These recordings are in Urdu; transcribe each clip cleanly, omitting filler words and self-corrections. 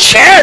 6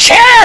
6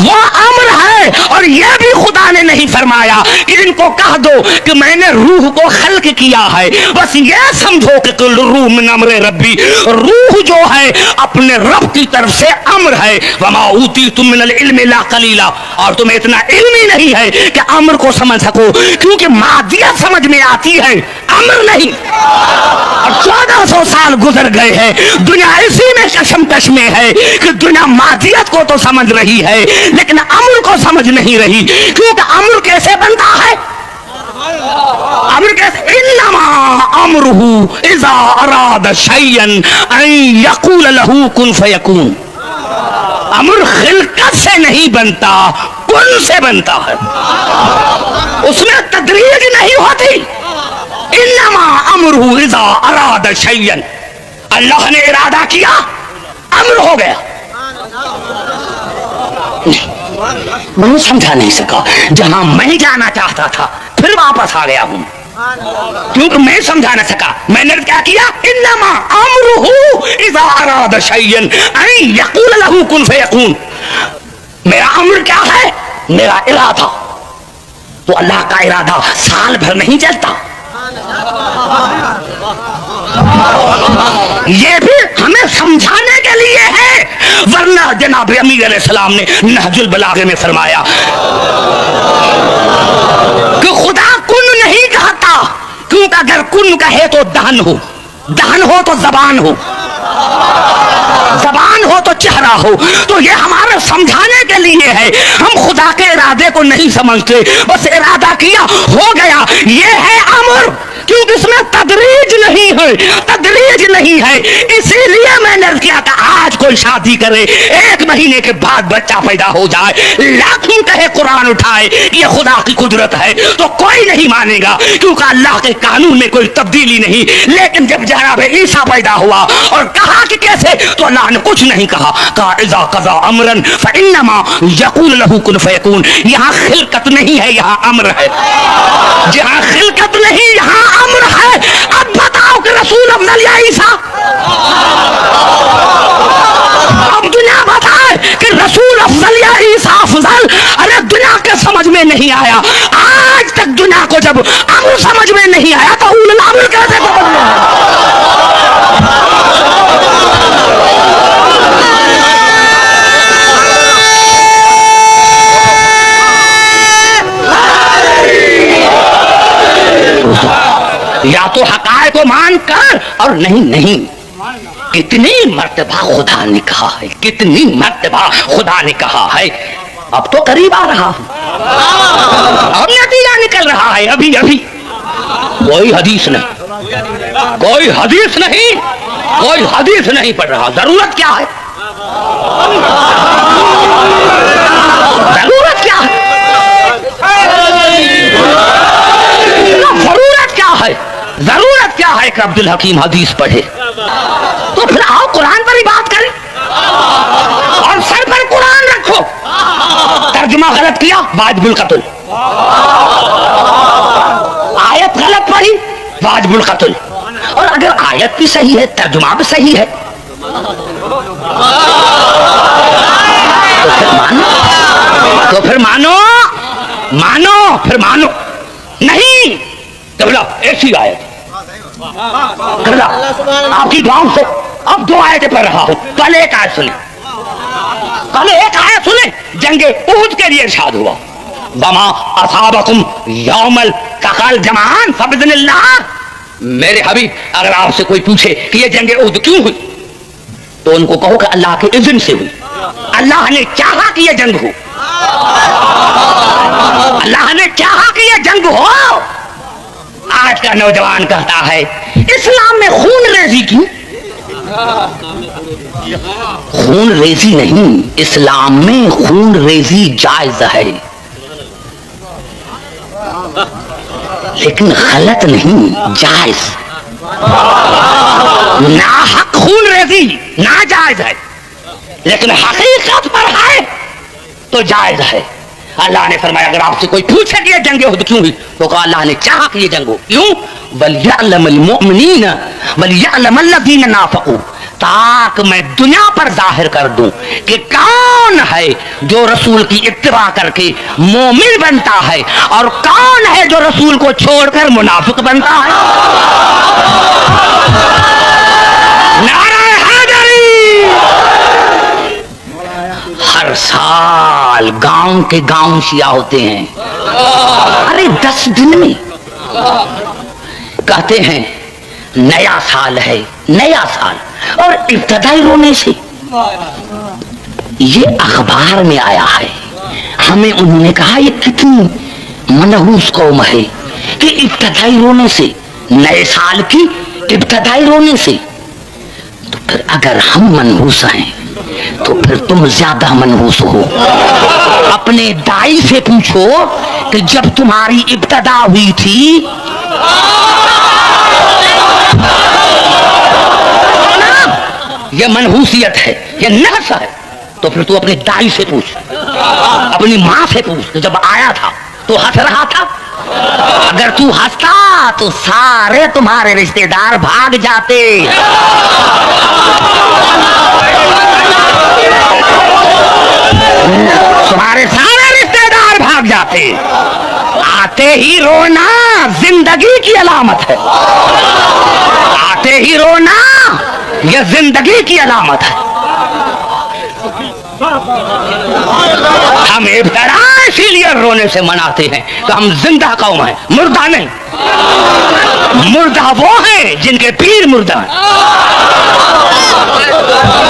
وہ امر ہے، اور یہ بھی خدا نے نہیں فرمایا کہ ان کو کہہ دو کہ میں نے روح کو خلق کیا ہے، بس یہ سمجھو کہ کل روح من امر ربی، روح جو ہے اپنے رب کی طرف سے امر ہے، وما اوتیتم من العلم الا قلیلا، اور تمہیں اتنا علم ہی نہیں ہے کہ امر کو سمجھ سکو، کیونکہ مادیت سمجھ میں آتی ہے، امر نہیں۔ اور 1400 سال گزر گئے ہیں، دنیا اسی میں کشمکش میں ہے کہ دنیا مادیت کو تو سمجھ رہی ہے لیکن امر کو سمجھ نہیں رہی، کیونکہ امر کیسے بنتا ہے؟ امر کیسے؟ انما امرہ اذا اراد شیئا ان یقول لہ کن فیکون۔ امر خلقت سے نہیں بنتا، کن سے بنتا ہے، اس میں تدریج نہیں ہوتی۔ انما امرہ اذا اراد شیئا، اللہ نے ارادہ کیا امر ہو گیا۔ میں سمجھا نہیں سکا، جہاں میں جانا چاہتا تھا پھر واپس آ گیا ہوں، کیونکہ میں سمجھا نہ سکا۔ میں نے کیا کیا؟ انما امرہ اذا اراد شیئا ان یقول لہ کن فیکون۔ میرا امر کیا ہے؟ میرا ارادہ۔ تو اللہ کا ارادہ سال بھر نہیں چلتا، یہ بھی ہمیں سمجھانے کے لیے ہے، ورنہ جناب امیر علیہ السلام نے نہج البلاغہ میں فرمایا کہ خدا کن نہیں کہتا، کیونکہ اگر کن کہے تو دہن ہو، دہن ہو تو زبان ہو، زبان ہو تو چہرہ ہو، تو یہ ہمارے سمجھانے کے لیے ہے۔ ہم خدا کے ارادے کو نہیں سمجھتے، بس ارادہ کیا ہو گیا، یہ ہے امر، کیونکہ اس میں تدریج نہیں ہے، تدریج نہیں ہے۔ اسی لیے میں نے کیا کہ آج کوئی شادی کرے، 1 مہینے کے بعد بچہ پیدا ہو جائے، لاکھوں کہے قرآن اٹھائے یہ خدا کی قدرت ہے، تو کوئی نہیں مانے گا، کیونکہ اللہ کے قانون میں کوئی تبدیلی نہیں۔ لیکن جب جناب عیسیٰ پیدا ہوا اور کہا کہ کیسے، تو اللہ نے کچھ نہیں کہا، کہا اذا قضى امرا فانما يقول له كن فيكون۔ یہاں خلقت نہیں ہے، یہاں امر ہے، جہاں خلقت نہیں یہاں امر ہے۔ اب بتاؤ کہ رسول افضل یا عیسیٰ؟ اب دنیا بتائے کہ رسول افضل یا عیسیٰ افضل؟ ارے دنیا کے سمجھ میں نہیں آیا، آج تک دنیا کو جب امر سمجھ میں نہیں آیا تو اول الامر کیسے سمجھ میں آیا؟ یا تو حقائق کو مان کر، اور نہیں، کتنی مرتبہ خدا نے کہا ہے، کتنی مرتبہ خدا نے کہا ہے، اب تو قریب آ رہا ہے، اب نتیجہ نکل رہا ہے، ابھی کوئی حدیث نہیں، کوئی حدیث نہیں، کوئی حدیث نہیں پڑھ رہا۔ ضرورت کیا ہے؟ ضرورت کیا ہے؟ ضرورت کیا ہے؟ ضرورت کیا ہے کہ عبد الحکیم حدیث پڑھے؟ تو پھر آؤ قرآن پر ہی بات کریں، اور سر پر قرآن رکھو۔ ترجمہ غلط کیا، واجب القتل، آیت غلط پڑھی، واجب القتل، اور اگر آیت بھی صحیح ہے ترجمہ بھی صحیح ہے تو پھر مانو نہیں تو بلا ایسی آیت آپ کی دعاؤں سے اب 2 آیتیں پڑھ رہا ہوں۔ کل ایک آیت سنیں، جنگ احد کے لیے ارشاد ہوا وما اصابکم یوم التقى الجمعان فباذن اللہ۔ میرے حبیب اگر آپ سے کوئی پوچھے کہ یہ جنگ احد کیوں ہوئی تو ان کو کہو کہ اللہ کے اذن سے ہوئی، اللہ نے چاہا کہ یہ جنگ ہو، اللہ نے چاہا کہ یہ جنگ ہو۔ آج کا نوجوان کہتا ہے اسلام میں خون ریزی کی، خون ریزی نہیں، اسلام میں خون ریزی جائز ہے لیکن غلط نہیں، جائز۔ ناحق خون ریزی ناجائز ہے لیکن حقیقت پر ہے تو جائز ہے۔ اللہ نے فرمایا اگر آپ سے کوئی پوچھے کہ یہ جنگ احد کیوں ہوئی تو کہا اللہ نے چاہا کہ یہ جنگ ہو۔ کیوں؟ وَلْيَعْلَمَ الْمُؤْمِنِينَ وَلْيَعْلَمَ الَّذِينَ نَافَقُوا، تاکہ میں دنیا پر ظاہر کر دوں کہ کون ہے جو رسول کی اتباع کر کے مومن بنتا ہے اور کون ہے جو رسول کو چھوڑ کر منافق بنتا ہے. نعرہ حیدری. ہر سال گاؤں کے گاؤں شیعہ ہوتے ہیں. ارے 10 دن میں کہتے ہیں نیا سال ہے, نیا سال, اور ابتدائی رونے سے یہ اخبار میں آیا ہے. ہمیں انہوں نے کہا یہ کتنی منحوس قوم ہے کہ ابتدائی رونے سے, نئے سال کی ابتدائی رونے سے. تو پھر اگر ہم منحوس ہیں تو پھر تم زیادہ منحوس ہو. اپنے دائی سے پوچھو کہ جب تمہاری ابتدا ہوئی تھی یہ منحوسیت ہے, یہ نقص ہے, تو پھر تو اپنے دائی سے پوچھ, اپنی ماں سے پوچھ کہ جب آیا تھا تو ہنس رہا تھا. اگر تو ہنستا تو سارے تمہارے رشتے دار بھاگ جاتے. تمہارے سارے رشتے دار بھاگ جاتے. آتے ہی رونا زندگی کی علامت ہے. آتے ہی رونا یہ زندگی کی علامت ہے. ہم ابتدا اسی لیے رونے سے مناتے ہیں کہ ہم زندہ قوم ہیں, مردہ نہیں. مردہ وہ ہیں جن کے پیر مردہ ہیں.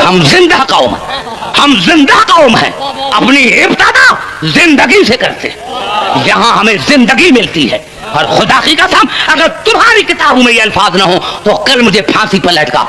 ہم زندہ قوم ہیں, ہم زندہ قوم ہیں. اپنی ابتدا زندگی سے کرتے, یہاں ہمیں زندگی ملتی ہے. اور خدا کی قسم اگر تمہاری کتابوں میں یہ الفاظ نہ ہو تو کل مجھے پھانسی پر لٹکا.